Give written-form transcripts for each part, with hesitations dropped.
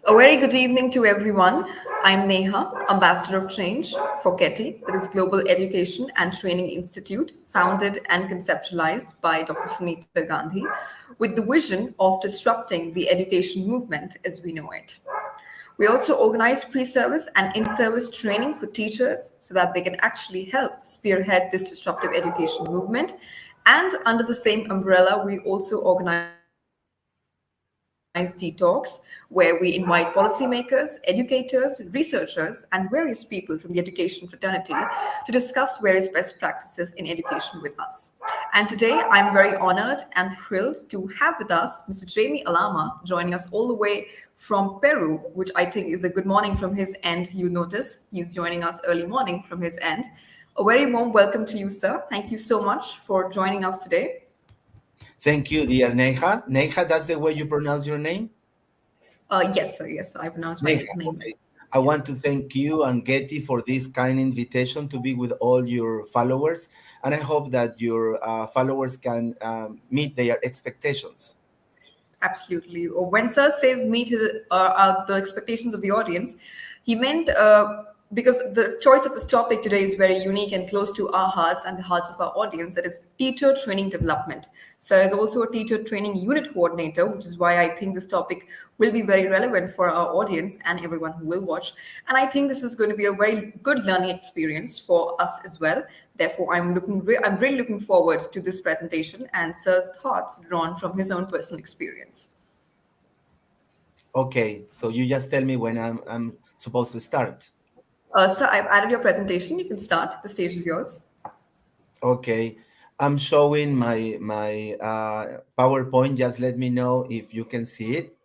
A very good evening to everyone. I'm Neha, Ambassador of Change for GETI, that is Global Education and Training Institute, founded and conceptualized by Dr. Sunita Gandhi, with the vision of disrupting the education movement as we know it. We also organize pre service and in service training for teachers so that they can actually help spearhead this disruptive education movement. And under the same umbrella, we also organize Tea Talks, where we invite policymakers, educators, researchers, and various people from the education fraternity to discuss various best practices in education with us. And today, I'm very honored and thrilled to have with us Mr. Jamie Alama joining us all the way from Peru, which I think is a good morning from his end. You'll notice he's joining us early morning from his end. A very warm welcome to you, sir. Thank you so much for joining us today. Thank you, dear Neha. Neha, that's the way you pronounce your name? Yes, sir. Yes, sir. I pronounced my Neha, name right. okay. I want to thank you and Getty for this kind invitation to be with all your followers. And I hope that your followers can meet their expectations. Absolutely. When Sir says meet the expectations of the audience, he meant because the choice of his topic today is very unique and close to our hearts and the hearts of our audience. That is teacher training development. Sir is also a teacher training unit coordinator, which is why I think this topic will be very relevant for our audience and everyone who will watch. And I think this is going to be a very good learning experience for us as well. Therefore, I'm really looking forward to this presentation and Sir's thoughts drawn from his own personal experience. Okay, so you just tell me when I'm supposed to start. Sir, I've added your presentation. You can start. The stage is yours. Okay, I'm showing my PowerPoint. Just let me know if you can see it.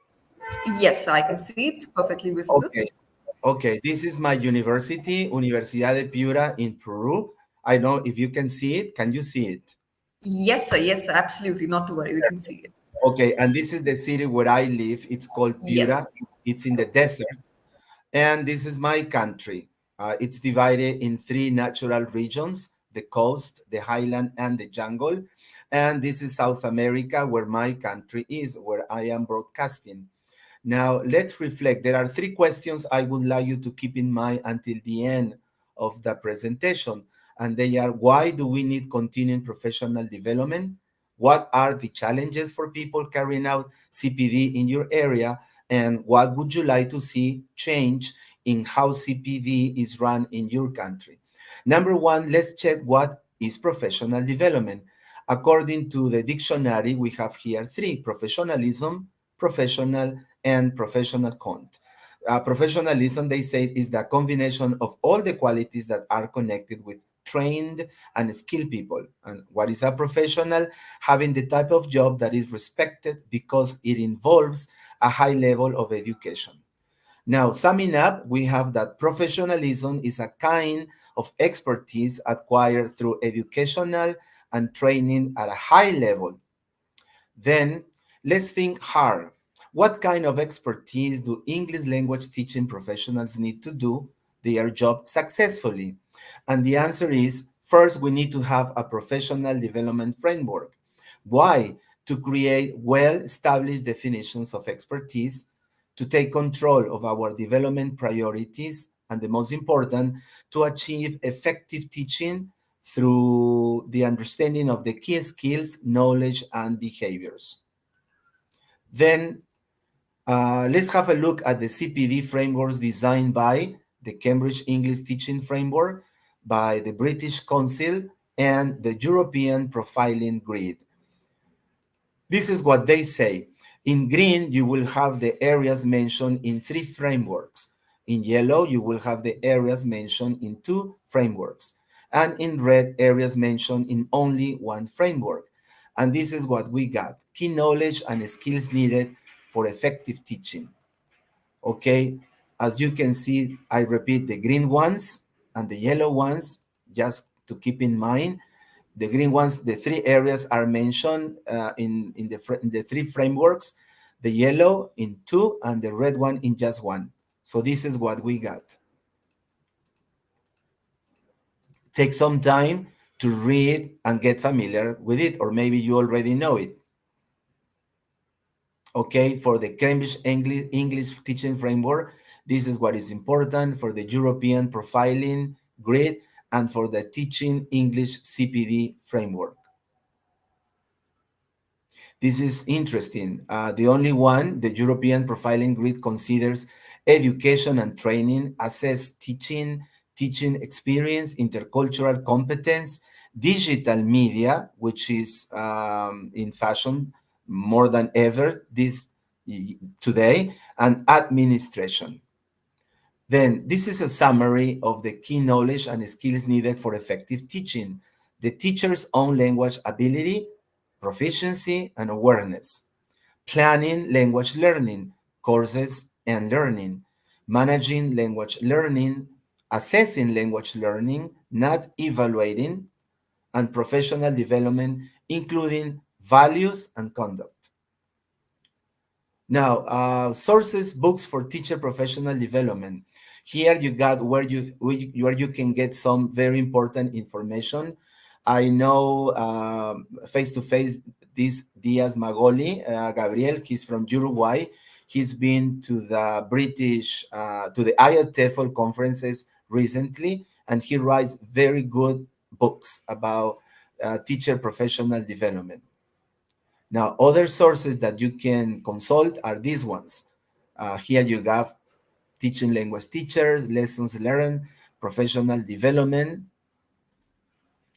Yes, I can see it's perfectly visible. Okay. Okay, this is my university, Universidad de Piura in Peru. I know if you can see it. Can you see it? Yes, sir. Yes, sir. Absolutely. Not to worry. We can see it. Okay, and this is the city where I live. It's called Piura. Yes. It's in the desert. And this is my country. It's divided in three natural regions: the coast, the highland, and the jungle. And this is South America, where my country is, where I am broadcasting. Now, let's reflect. There are three questions I would like you to keep in mind until the end of the presentation. And they are: why do we need continuing professional development? What are the challenges for people carrying out CPD in your area? And what would you like to see change in how CPD is run in your country? Number one, let's check what is professional development. According to the dictionary, we have here three: professionalism, professional, and professional cont. Professionalism, they say, is the combination of all the qualities that are connected with trained and skilled people. And what is a professional? Having the type of job that is respected because it involves a high level of education. Now, summing up, we have that professionalism is a kind of expertise acquired through educational and training at a high level. Then let's think hard. What kind of expertise do English language teaching professionals need to do their job successfully? And the answer is, first, we need to have a professional development framework. Why? To create well-established definitions of expertise, to take control of our development priorities, and the most important, to achieve effective teaching through the understanding of the key skills, knowledge, and behaviors. Then let's have a look at the CPD frameworks designed by the Cambridge English Teaching Framework, by the British Council, and the European Profiling Grid. This is what they say. In green, you will have the areas mentioned in three frameworks. In yellow, you will have the areas mentioned in two frameworks. And in red, areas mentioned in only one framework. And this is what we got: key knowledge and skills needed for effective teaching. Okay, as you can see, I repeat the green ones and the yellow ones, just to keep in mind. The green ones, the three areas are mentioned in the three frameworks, the yellow in two, and the red one in just one. So this is what we got. Take some time to read and get familiar with it, or maybe you already know it. Okay, for the Cambridge English teaching framework, this is what is important for the European profiling grid and for the teaching English CPD framework. This is interesting. The only one, the European Profiling Grid, considers education and training, assess teaching, teaching experience, intercultural competence, digital media, which is in fashion more than ever today, and administration. Then, this is a summary of the key knowledge and skills needed for effective teaching. The teacher's own language ability, proficiency, and awareness. Planning language learning, courses and learning. Managing language learning, assessing language learning, not evaluating, and professional development, including values and conduct. Now, sources, books for teacher professional development. Here you got where you can get some very important information. I know face to face this Diaz Magoli, Gabriel. He's from Uruguay. He's been to the to the IOTEFL conferences recently, and he writes very good books about teacher professional development. Now, other sources that you can consult are these ones. Here you have teaching language teachers, lessons learned, professional development,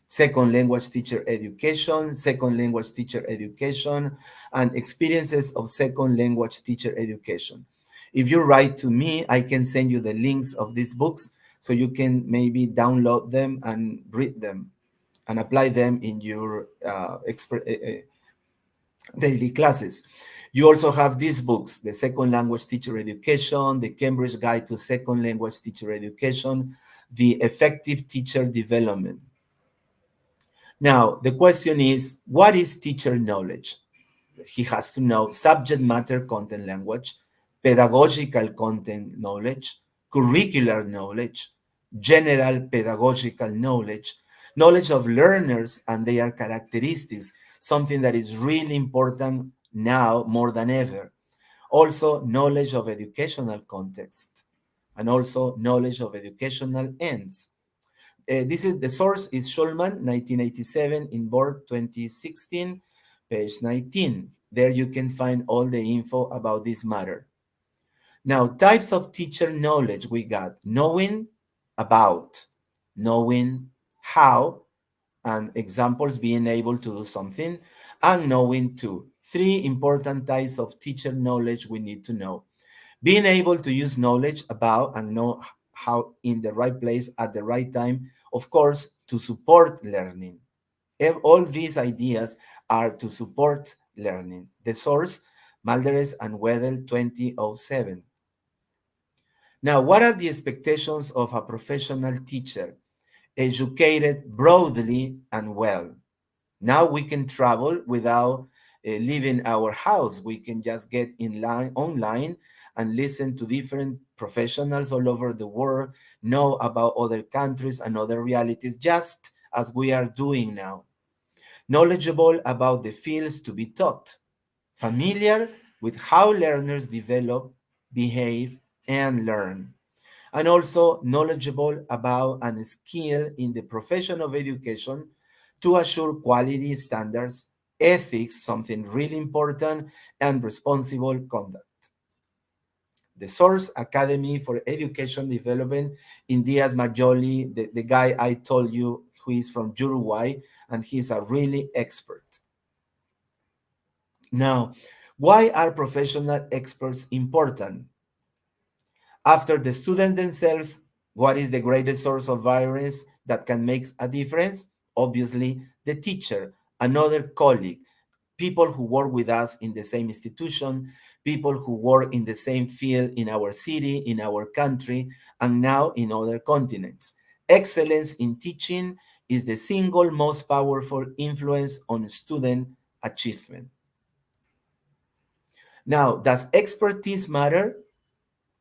second language teacher education, and experiences of second language teacher education. If you write to me, I can send you the links of these books so you can maybe download them and read them and apply them in your daily classes. You also have these books, the Second Language Teacher Education, the Cambridge Guide to Second Language Teacher Education, the Effective Teacher Development. Now, the question is, what is teacher knowledge? He has to know subject matter content language, pedagogical content knowledge, curricular knowledge, general pedagogical knowledge, knowledge of learners and their characteristics, something that is really important now more than ever. Also, knowledge of educational context, and also knowledge of educational ends. This is the source is Schulman, 1987, in Board 2016, page 19. There you can find all the info about this matter. Now, types of teacher knowledge we got: knowing about, knowing how, and examples being able to do something, and knowing to. Three important types of teacher knowledge we need to know. Being able to use knowledge about and know how in the right place at the right time, of course, to support learning. All these ideas are to support learning. The source, Malderes and Wedel, 2007. Now, what are the expectations of a professional teacher? Educated broadly and well. Now we can travel without leaving our house. We can just get online and listen to different professionals all over the world, know about other countries and other realities, just as we are doing now. Knowledgeable about the fields to be taught, familiar with how learners develop, behave, and learn, and also knowledgeable about and skilled in the profession of education to assure quality standards, ethics, something really important, and responsible conduct. The source, Academy for Education Development, in Diaz Majoli, the guy I told you who is from Uruguay, and he's a really expert. Now, why are professional experts important? After the students themselves, what is the greatest source of violence that can make a difference? Obviously, the teacher, another colleague, people who work with us in the same institution, people who work in the same field in our city, in our country, and now in other continents. Excellence in teaching is the single most powerful influence on student achievement. Now, does expertise matter?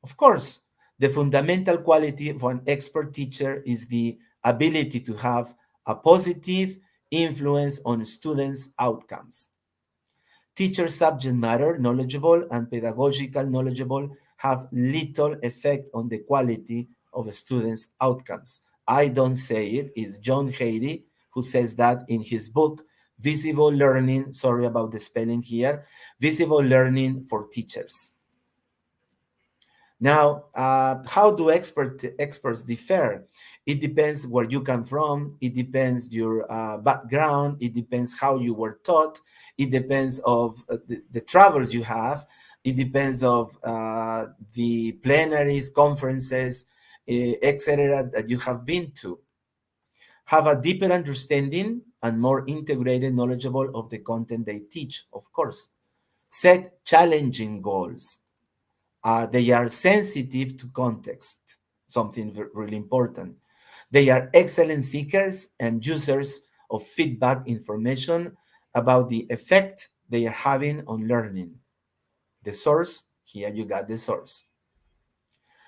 Of course, the fundamental quality of an expert teacher is the ability to have a positive influence on students' outcomes. Teacher subject matter knowledgeable and pedagogical knowledgeable have little effect on the quality of students' outcomes. I don't say it, it's John Haiti who says that in his book, Visible Learning, sorry about the spelling here, Visible Learning for Teachers. Now, how do experts differ? It depends where you come from. It depends your background. It depends how you were taught. It depends of the travels you have. It depends of the plenaries, conferences, etc. that you have been to. Have a deeper understanding and more integrated, knowledgeable of the content they teach, of course. Set challenging goals. They are sensitive to context, something really important. They are excellent seekers and users of feedback information about the effect they are having on learning. The source, here you got the source.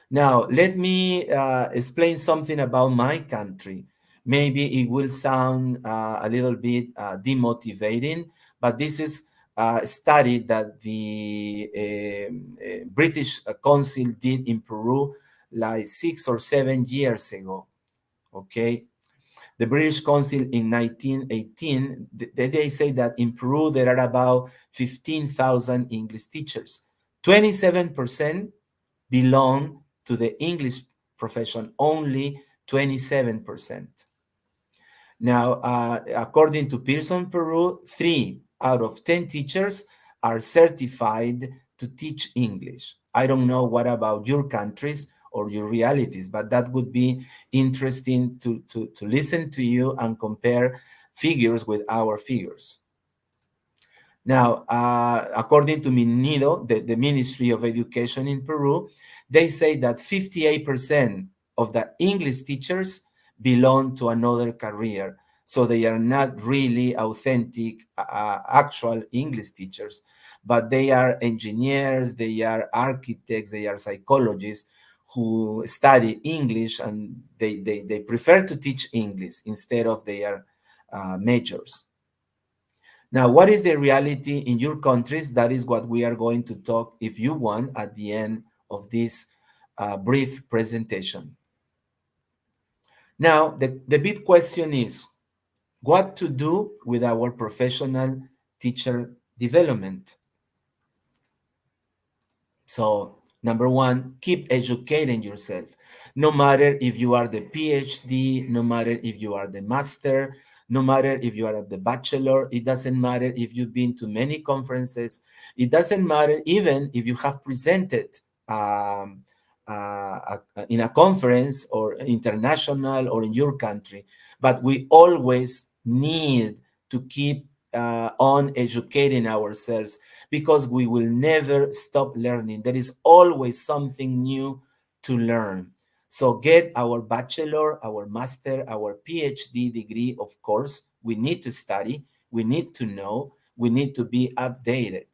Now, let me explain something about my country. Maybe it will sound a little bit demotivating, but this is a study that the British Council did in Peru like 6 or 7 years ago. Okay. The British Council in 1918, they say that in Peru there are about 15,000 English teachers. 27% belong to the English profession, only 27%. Now, according to Pearson Peru, 3 out of 10 teachers are certified to teach English. I don't know what about your countries or your realities, but that would be interesting to listen to you and compare figures with our figures. Now, according to MINIDO, the Ministry of Education in Peru, they say that 58% of the English teachers belong to another career. So they are not really authentic, actual English teachers, but they are engineers, they are architects, they are psychologists who study English, and they prefer to teach English instead of their majors. Now, what is the reality in your countries? That is what we are going to talk, if you want, at the end of this brief presentation. Now, the big question is what to do with our professional teacher development. So, number one, keep educating yourself. No matter if you are the PhD, no matter if you are the master, no matter if you are at the bachelor, it doesn't matter if you've been to many conferences, it doesn't matter even if you have presented in a conference or international or in your country, but we always need to keep on educating ourselves because we will never stop learning. There is always something new to learn. So get our bachelor, our master, our PhD degree, of course. We need to study, we need to know, we need to be updated.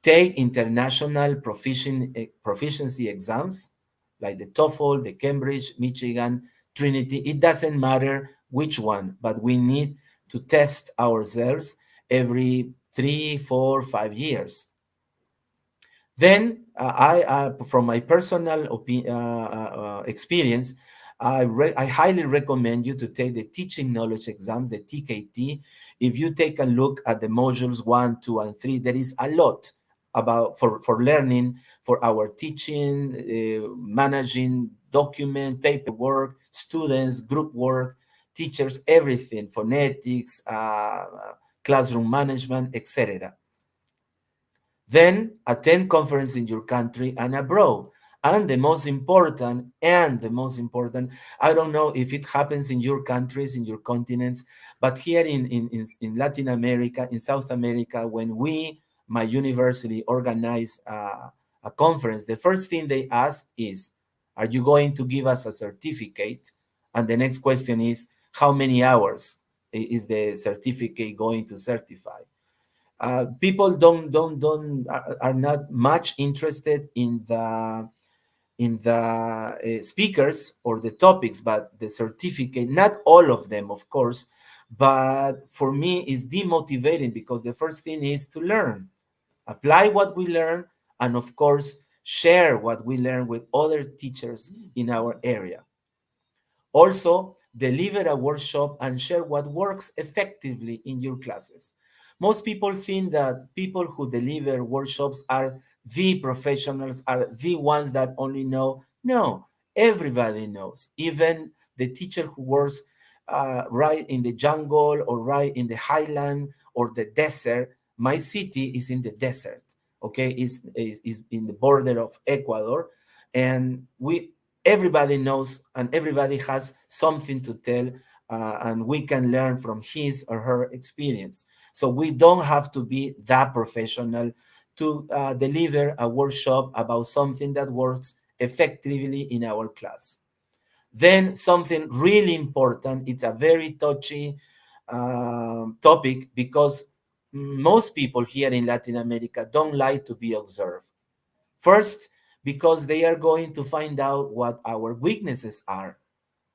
Take international proficiency exams like the TOEFL, the Cambridge, Michigan, Trinity. It doesn't matter which one, but we need to test ourselves every 3, 4, 5 years. Then from my personal experience, I highly recommend you to take the teaching knowledge exams, the TKT. If you take a look at the modules 1, 2, and 3, there is a lot about for learning, for our teaching, managing document, paperwork, students, group work, teachers, everything, phonetics, classroom management, etc. Then attend conference in your country and abroad. And the most important, I don't know if it happens in your countries, in your continents, but here in Latin America, in South America, when my university, organize a conference, the first thing they ask is, are you going to give us a certificate? And the next question is, how many hours is the certificate going to certify? People are not much interested in the speakers or the topics, but the certificate. Not all of them, of course, But for me, it's demotivating because the first thing is to learn, apply what we learn, and of course, share what we learn with other teachers in our area. Also, deliver a workshop and share what works effectively in your classes. Most people think that people who deliver workshops are the professionals, are the ones that only know. No, everybody knows. Even the teacher who works right in the jungle or right in the highland or the desert. My city is in the desert, okay? Is in the border of Ecuador. And everybody knows and everybody has something to tell, and we can learn from his or her experience. So we don't have to be that professional to deliver a workshop about something that works effectively in our class. Then something really important, it's a very touchy topic because most people here in Latin America don't like to be observed. First, because they are going to find out what our weaknesses are.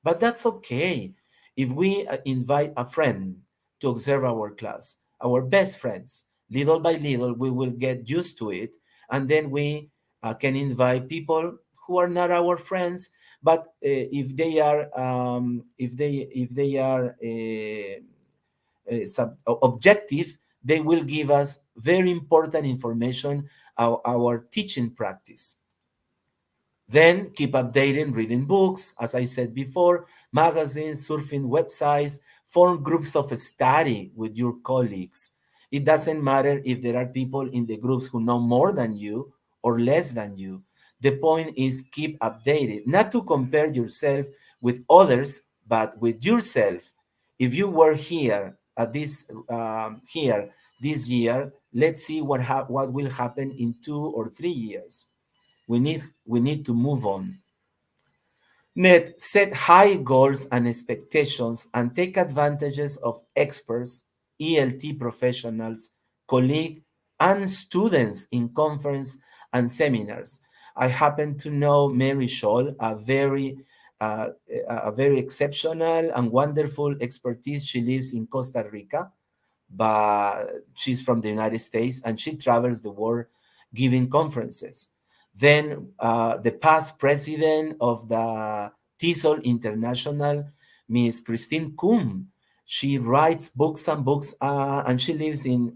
But that's okay. If we invite a friend to observe our class, our best friends, little by little, we will get used to it. And then we can invite people who are not our friends, but if they are objective, they will give us very important information, our teaching practice. Then keep updating, reading books, as I said before, magazines, surfing websites, form groups of study with your colleagues. It doesn't matter if there are people in the groups who know more than you or less than you. The point is keep updated, not to compare yourself with others, but with yourself. If you were here at this year, let's see what will happen in 2 or 3 years. We need to move on. Set high goals and expectations and take advantages of experts, ELT professionals, colleagues, and students in conference and seminars. I happen to know Mary Scholl, uh, a very exceptional and wonderful expertise. She lives in Costa Rica, but she's from the United States and she travels the world giving conferences. Then the past president of the TESOL International, Miss Christine Kuhn, she writes books and books, and she lives in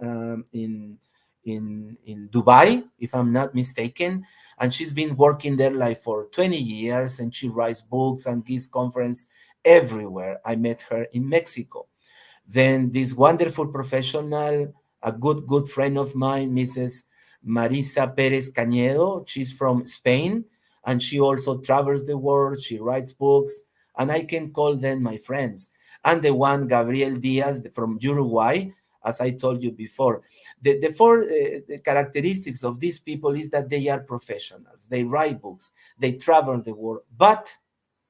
Dubai, if I'm not mistaken. And she's been working there like for 20 years, and she writes books and gives conference everywhere. I met her in Mexico. Then this wonderful professional, a good friend of mine, Mrs. Marisa Perez Cañedo. She's from Spain, and she also travels the world. She writes books, and I can call them my friends. And the one, Gabriel Diaz from Uruguay, as I told you before. The four the characteristics of these people is that they are professionals. They write books, they travel the world, but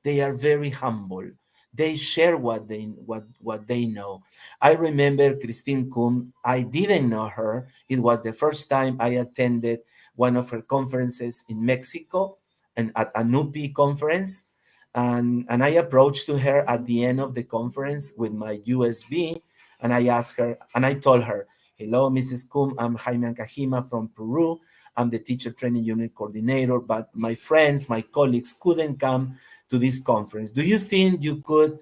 they are very humble. They share what they know. I remember Christine Kuhn. I didn't know her. It was the first time I attended one of her conferences in Mexico and at a NUPI conference. And I approached to her at the end of the conference with my USB, and I asked her, and I told her, "Hello, Mrs. Kuhn, I'm Jaime Ancajima from Peru. I'm the teacher training unit coordinator, but my friends, my colleagues couldn't come to this conference. Do you think you could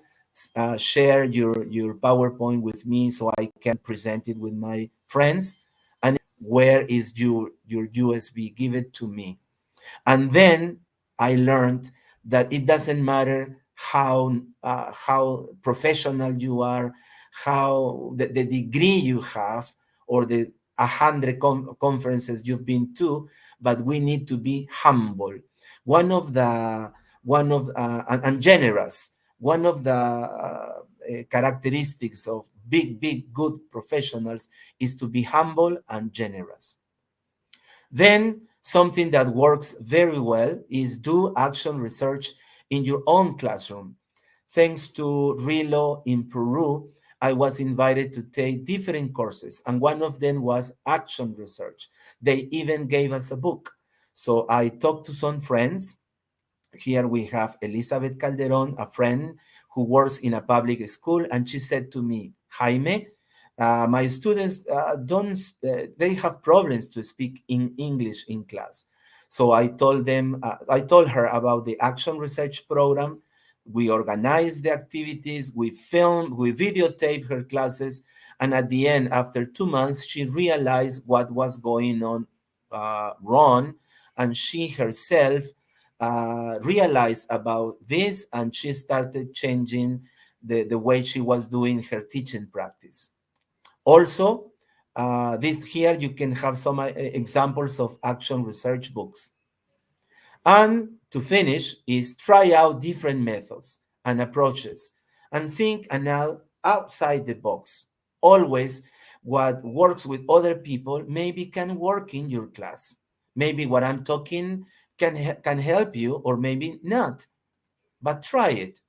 share your PowerPoint with me so I can present it with my friends? And where is your USB? Give it to me." And then I learned that it doesn't matter how professional you are, how the degree you have, or the 100 conferences you've been to, but we need to be humble. One of the and generous. One of the characteristics of big good professionals is to be humble and generous. Then something that works very well is do action research in your own classroom. Thanks to Rilo in Peru, I was invited to take different courses, and one of them was action research. They even gave us a book. So I talked to some friends. Here we have Elizabeth Calderon, a friend who works in a public school, and she said to me, Jaime, my students don't they have problems to speak in English in class. So I told her about the action research program. We organized the activities, we filmed, we videotaped her classes, and at the end, after 2 months, she realized what was going on wrong, and she herself realized about this, and she started changing the way she was doing her teaching practice. Also, this here you can have some examples of action research books. And to finish is try out different methods and approaches and think and now outside the box. Always what works with other people maybe can work in your class. Maybe what I'm talking can help you or maybe not, but try it.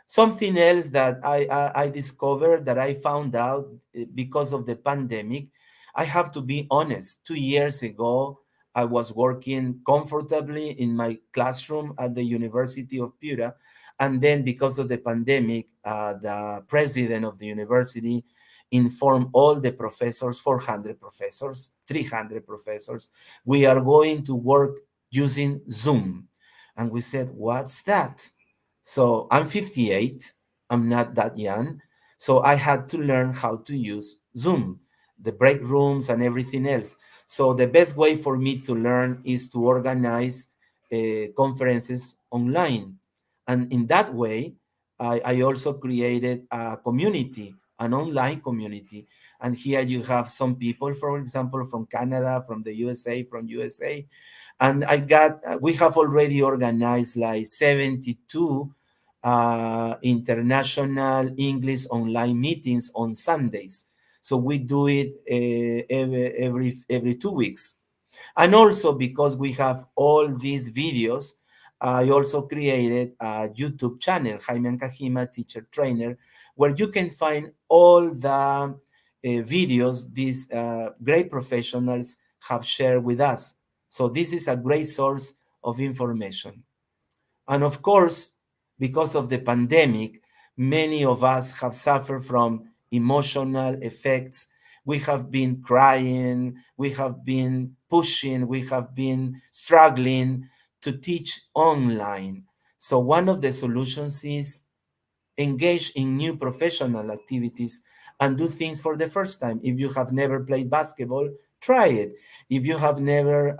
Something else that I discovered, that I found out because of the pandemic, I have to be honest. 2 years ago, I was working comfortably in my classroom at the University of Pura. And then, because of the pandemic, the president of the university informed all the professors, 400 professors, 300 professors, we are going to work using Zoom. And we said, what's that? So I'm 58, I'm not that young. So I had to learn how to use Zoom, the break rooms, and everything else. So the best way for me to learn is to organize conferences online. And in that way, I also created a community, an online community. And here you have some people, for example, from Canada, from the USA, from USA, and we have already organized like 72 international English online meetings on Sundays. So we do it every 2 weeks. And also, because we have all these videos, I also created a YouTube channel, Jaime and Kahima Teacher Trainer, where you can find all the videos these great professionals have shared with us. So this is a great source of information. And of course, because of the pandemic, many of us have suffered from emotional effects. We have been crying, we have been pushing, we have been struggling to teach online. So one of the solutions is engage in new professional activities and do things for the first time. If you have never played basketball, try it. If you have never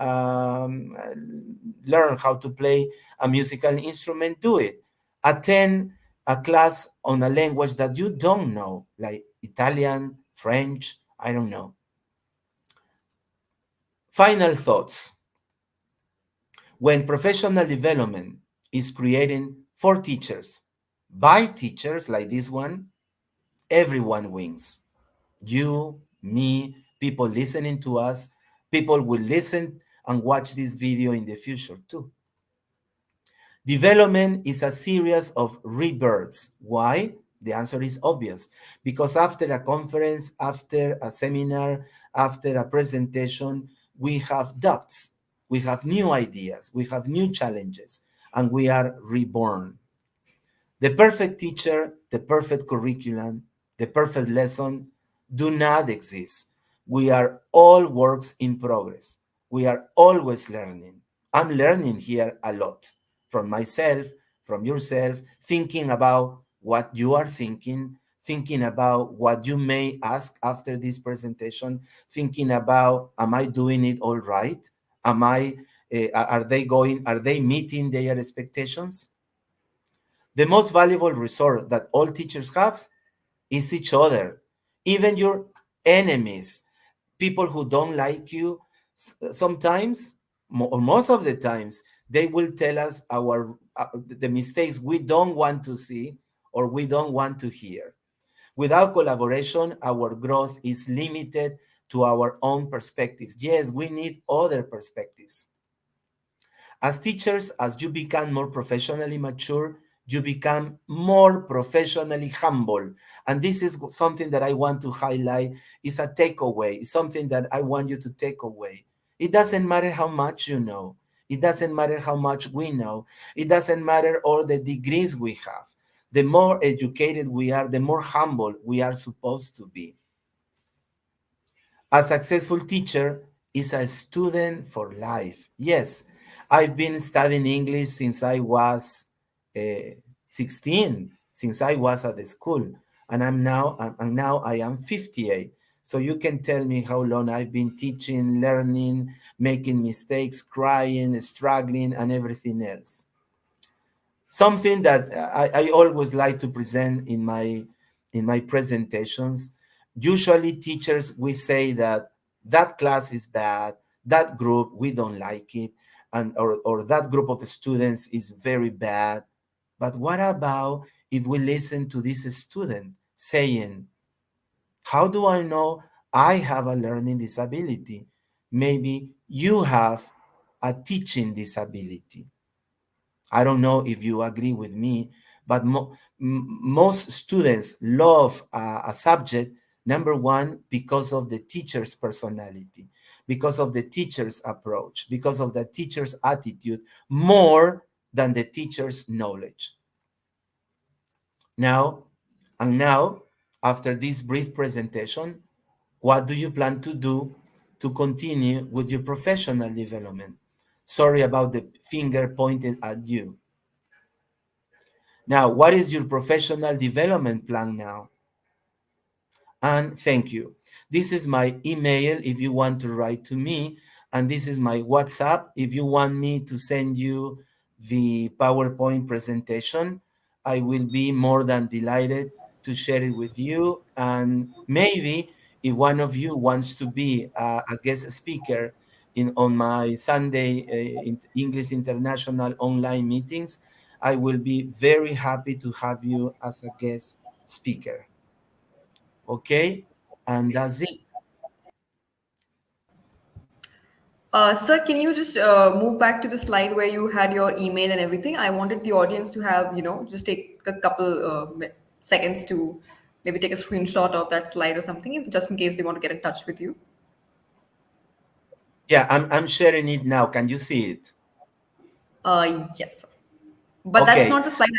learned how to play a musical instrument, do it. Attend a class on a language that you don't know, like Italian, French, I don't know. Final thoughts. When professional development is creating for teachers, by teachers like this one, everyone wins. You, me, people listening to us, people will listen and watch this video in the future too. Development is a series of rebirths. Why? The answer is obvious. Because after a conference, after a seminar, after a presentation, we have doubts, we have new ideas, we have new challenges, and we are reborn. The perfect teacher, the perfect curriculum, the perfect lesson do not exist. We are all works in progress. We are always learning. I'm learning here a lot from myself, from yourself, thinking about what you are thinking about what you may ask after this presentation, thinking about, am I doing it all right? Are they meeting their expectations? The most valuable resource that all teachers have is each other, even your enemies, people who don't like you. Sometimes, or most of the times, they will tell us the mistakes we don't want to see or we don't want to hear. Without collaboration, our growth is limited to our own perspectives. Yes, we need other perspectives. As teachers, as you become more professionally mature, you become more professionally humble. And this is something that I want to highlight. It's a takeaway. It's something that I want you to take away. It doesn't matter how much you know. It doesn't matter how much we know. It doesn't matter all the degrees we have. The more educated we are, the more humble we are supposed to be. A successful teacher is a student for life. Yes, I've been studying English since I was 16, since I was at the school, and now I am 58. So you can tell me how long I've been teaching, learning, making mistakes, crying, struggling, and everything else. Something that I always like to present in my presentations. Usually teachers, we say that that class is bad, that group we don't like it, and or that group of students is very bad. But what about if we listen to this student saying, how do I know I have a learning disability? Maybe you have a teaching disability. I don't know if you agree with me, but most students love a subject, number one, because of the teacher's personality, because of the teacher's approach, because of the teacher's attitude, more than the teacher's knowledge. Now, now, after this brief presentation, what do you plan to do to continue with your professional development? Sorry about the finger pointed at you. Now, what is your professional development plan now? And thank you. This is my email if you want to write to me, and this is my WhatsApp if you want me to send you the PowerPoint presentation. I will be more than delighted to share it with you. And maybe if one of you wants to be a guest speaker in on my Sunday English International online meetings, I will be very happy to have you as a guest speaker. Okay, and that's it. Sir, can you just move back to the slide where you had your email and everything? I wanted the audience to have, just take a couple seconds to maybe take a screenshot of that slide or something, just in case they want to get in touch with you. Yeah, I'm sharing it now. Can you see it? Yes, sir. But that's Okay. not the slide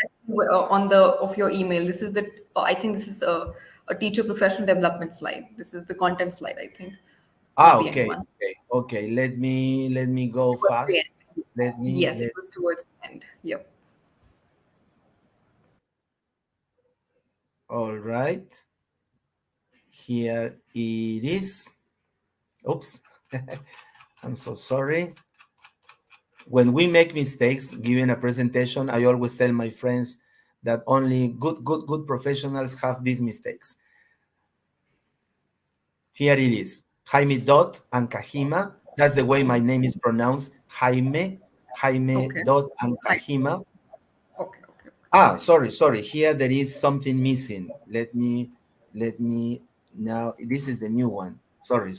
on the of your email. This is the I think this is a teacher professional development slide. This is the content slide, I think, not the end Okay. one. Okay. Okay. Let me go Towards the fast. end. Let me Yes, it let was towards the end. Yep. all right. Here it is. Oops. I'm so sorry. When we make mistakes giving a presentation, I always tell my friends that only good professionals have these mistakes. Here it is. Jaime Dot and Kahima. That's the way my name is pronounced. Jaime Okay. Dot and Hi. Kahima. Okay. Okay. Ah, sorry. Here there is something missing. Let me now. This is the new one. Oh, Sorry.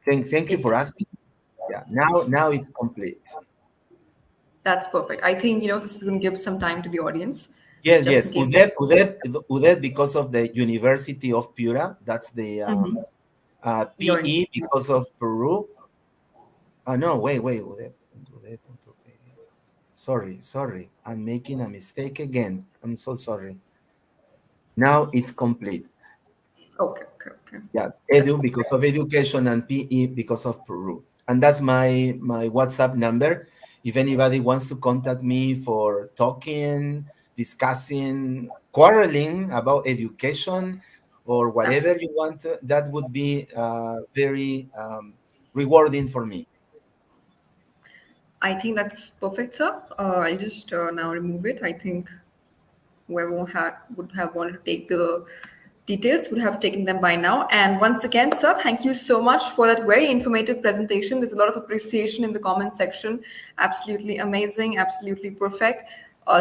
Thank you it's for asking. Yeah, now it's complete. that's perfect. I think this is going to give some time to the audience, Yes, just in yes. case they want. UDEP because of the University of Piura. That's the Mm-hmm. Your PE institute. because of Peru. No, wait. UDEP. Sorry. I'm making a mistake again. I'm so sorry. Now it's complete. Okay. Yeah, That's edu perfect. because of education and PE because of Peru. And that's my WhatsApp number. If anybody wants to contact me for talking, discussing, quarreling about education or whatever Absolutely. you want, that would be very rewarding for me. I think that's perfect, sir. I'll just now remove it. I think whoever would have wanted to take the details would have taken them by now. And once again, sir, thank you so much for that very informative presentation. There's a lot of appreciation in the comment section. Absolutely amazing, absolutely perfect.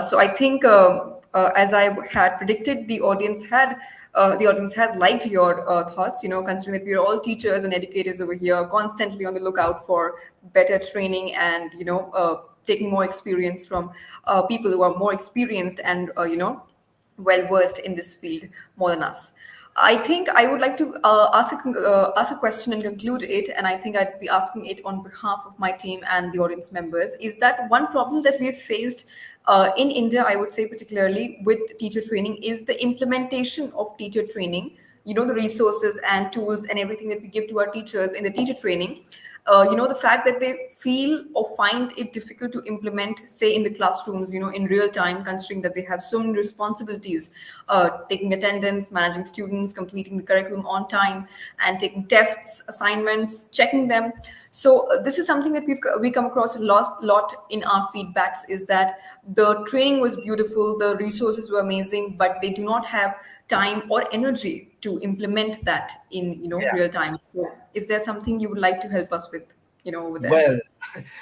So I think, as I had predicted, the audience has liked your thoughts. Considering that we are all teachers and educators over here, constantly on the lookout for better training and taking more experience from people who are more experienced and well versed in this field more than us. I think I would like to ask a question and conclude it, and I think I'd be asking it on behalf of my team and the audience members. Is that one problem that we've faced in India? I would say particularly with teacher training is the implementation of teacher training. You know, the resources and tools and everything that we give to our teachers in the teacher training. The fact that they feel or find it difficult to implement, say, in the classrooms, in real time, considering that they have so many responsibilities, taking attendance, managing students, completing the curriculum on time, and taking tests, assignments, checking them. So this is something that we come across a lot in our feedbacks, is that the training was beautiful, the resources were amazing, but they do not have time or energy to implement that in real time. So is there something you would like to help us with over there? Well,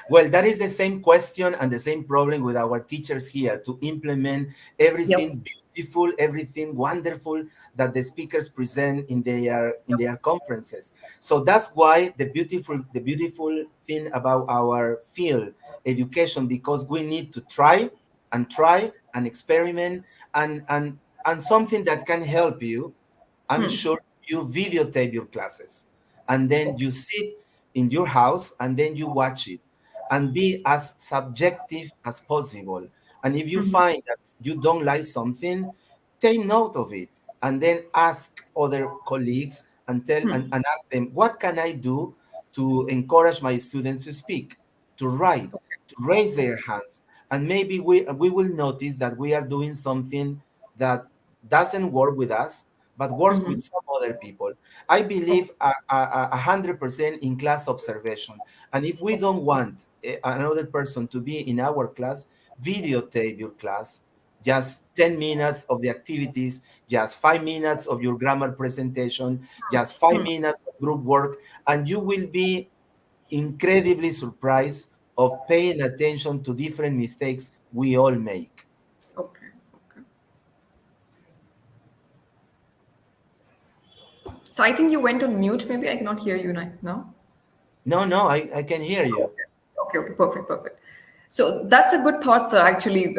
well, that is the same question and the same problem with our teachers here to implement Yep. everything beautiful, everything wonderful that the speakers present in their conferences. So that's why the beautiful thing about our field education, because we need to try and experiment and something that can help you. I'm sure you videotape your classes and then you sit in your house and then you watch it and be as subjective as possible. And if you find that you don't like something, take note of it and then ask other colleagues and ask them, what can I do to encourage my students to speak, to write, to raise their hands? And maybe we will notice that we are doing something that doesn't work with us, but works with some other people. I believe 100% in class observation. And if we don't want another person to be in our class, videotape your class, just 10 minutes of the activities, just 5 minutes of your grammar presentation, just 5 minutes of group work, and you will be incredibly surprised of paying attention to different mistakes we all make. Okay. Okay. So I think you went on mute. Maybe I cannot hear you now. No, no, I can hear you. Okay, okay, perfect, perfect. So that's a good thought, sir. Actually,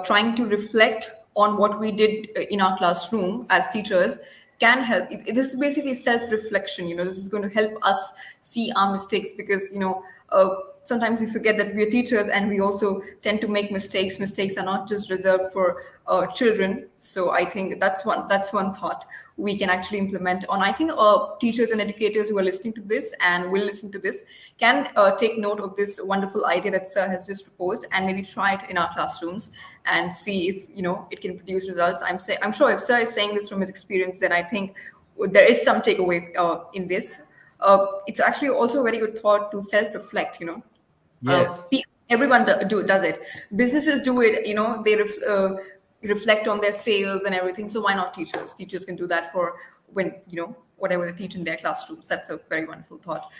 trying to reflect on what we did in our classroom as teachers can help. This is basically self-reflection. This is going to help us see our mistakes, because sometimes we forget that we are teachers and we also tend to make mistakes. Mistakes are not just reserved for children. So I think that's one thought we can actually implement on. I think teachers and educators who are listening to this and will listen to this can take note of this wonderful idea that sir has just proposed, and maybe try it in our classrooms and see if it can produce results. I'm sure if sir is saying this from his experience, then I think there is some takeaway in this. It's actually also a very good thought to self-reflect. Yes. Everyone does it. Businesses do it. They reflect on their sales and everything. So why not teachers? Teachers can do that for when whatever they teach in their classrooms. That's a very wonderful thought.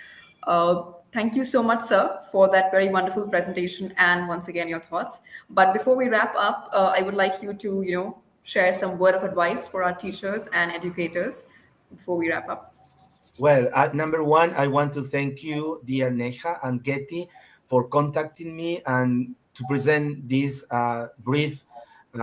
Thank you so much, sir, for that very wonderful presentation and once again your thoughts. But before we wrap up, I would like you to share some word of advice for our teachers and educators before we wrap up. Well, number one, I want to thank you, dear Neha and Getty, for contacting me and to present this brief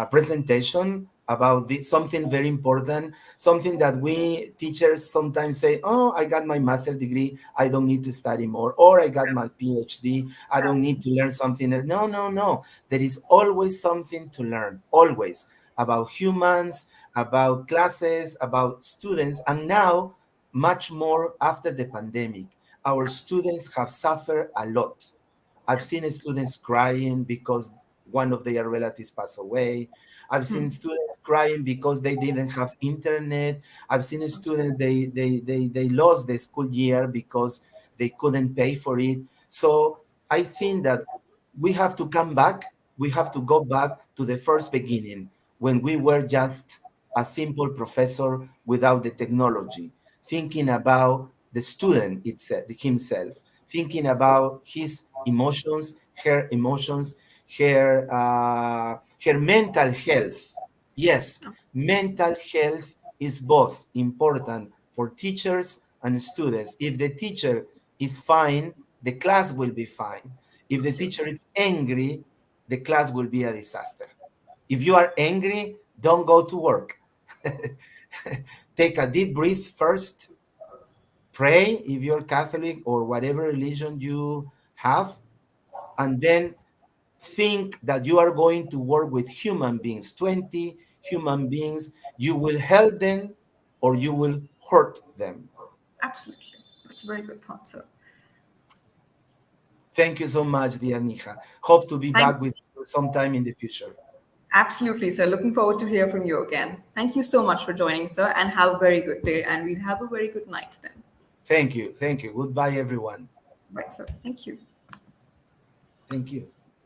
presentation about this, something very important, something that we teachers sometimes say, oh, I got my master's degree, I don't need to study more, or I got my PhD, I don't need to learn something else. No, no, no. There is always something to learn, always, about humans, about classes, about students, and now much more after the pandemic. Our students have suffered a lot. I've seen students crying because one of their relatives passed away. I've seen students crying because they didn't have internet. I've seen students they lost the school year because they couldn't pay for it. So I think that we have to come back. We have to go back to the first beginning when we were just a simple professor without the technology, thinking about the student itself, himself, thinking about his emotions, her mental health. Yes, mental health is both important for teachers and students. If the teacher is fine, the class will be fine. If the teacher is angry, the class will be a disaster. If you are angry, don't go to work. take a deep breath first, pray if you're Catholic or whatever religion you have, and then think that you are going to work with human beings, 20 human beings. You will help them or you will hurt them. Absolutely. That's a very good thought, sir. Thank you so much, dear Nija. Hope to be Thank back with you sometime in the future. Absolutely, sir. Looking forward to hear from you again. Thank you so much for joining, sir, and have a very good day. And we'll have a very good night then. Thank you. Thank you. Goodbye, everyone. Bye, sir. Thank you. Thank you.